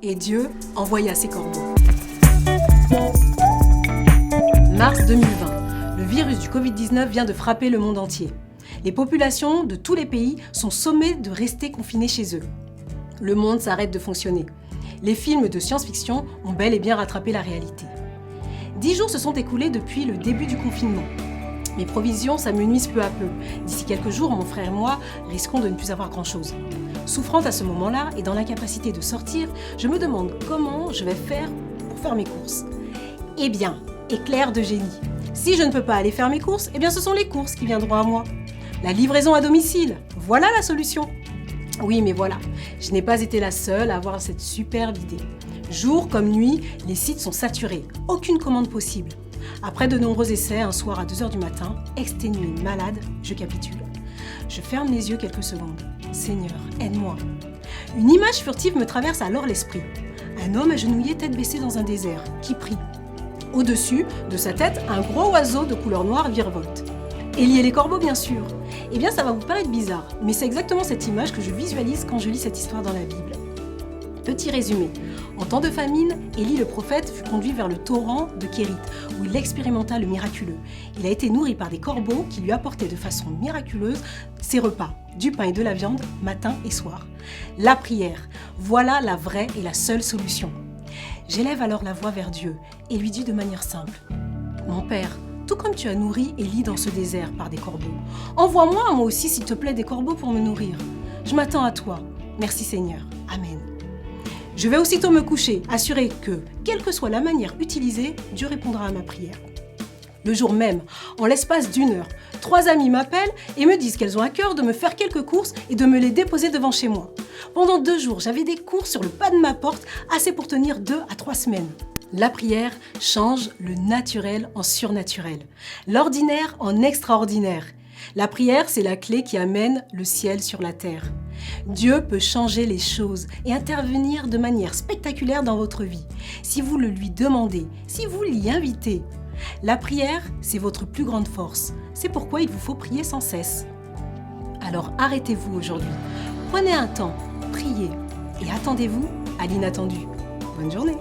Et Dieu envoya ses corbeaux. Mars 2020, le virus du Covid-19 vient de frapper le monde entier. Les populations de tous les pays sont sommées de rester confinées chez eux. Le monde s'arrête de fonctionner. Les films de science-fiction ont bel et bien rattrapé la réalité. 10 jours se sont écoulés depuis le début du confinement. Mes provisions s'amenuisent peu à peu. D'ici quelques jours, mon frère et moi risquons de ne plus avoir grand-chose. Souffrante à ce moment-là et dans l'incapacité de sortir, je me demande comment je vais faire pour faire mes courses. Eh bien, éclair de génie. Si je ne peux pas aller faire mes courses, eh bien ce sont les courses qui viendront à moi. La livraison à domicile, voilà la solution. Oui, mais voilà, je n'ai pas été la seule à avoir cette superbe idée. Jour comme nuit, les sites sont saturés, aucune commande possible. Après de nombreux essais, un soir à 2h du matin, exténuée, malade, je capitule. Je ferme les yeux quelques secondes. Seigneur, aide-moi. Une image furtive me traverse alors l'esprit. Un homme agenouillé, tête baissée dans un désert, qui prie. Au-dessus de sa tête, un gros oiseau de couleur noire virevolte. Élie et les corbeaux, bien sûr. Eh bien, ça va vous paraître bizarre, mais c'est exactement cette image que je visualise quand je lis cette histoire dans la Bible. Petit résumé. En temps de famine, Élie le prophète fut conduit vers le torrent de Kérit, où il expérimenta le miraculeux. Il a été nourri par des corbeaux qui lui apportaient de façon miraculeuse ses repas, du pain et de la viande, matin et soir. La prière, voilà la vraie et la seule solution. J'élève alors la voix vers Dieu et lui dis de manière simple : Mon Père, tout comme tu as nourri Élie dans ce désert par des corbeaux, envoie-moi moi aussi, s'il te plaît, des corbeaux pour me nourrir. Je m'attends à toi. Merci Seigneur. Amen. Je vais aussitôt me coucher, assuré que, quelle que soit la manière utilisée, Dieu répondra à ma prière. Le jour même, en l'espace d'1 heure, 3 amies m'appellent et me disent qu'elles ont à cœur de me faire quelques courses et de me les déposer devant chez moi. Pendant 2 jours, j'avais des courses sur le pas de ma porte, assez pour tenir 2 à 3 semaines. La prière change le naturel en surnaturel, l'ordinaire en extraordinaire. La prière, c'est la clé qui amène le ciel sur la terre. Dieu peut changer les choses et intervenir de manière spectaculaire dans votre vie, si vous le lui demandez, si vous l'y invitez. La prière, c'est votre plus grande force. C'est pourquoi il vous faut prier sans cesse. Alors arrêtez-vous aujourd'hui. Prenez un temps, priez et attendez-vous à l'inattendu. Bonne journée.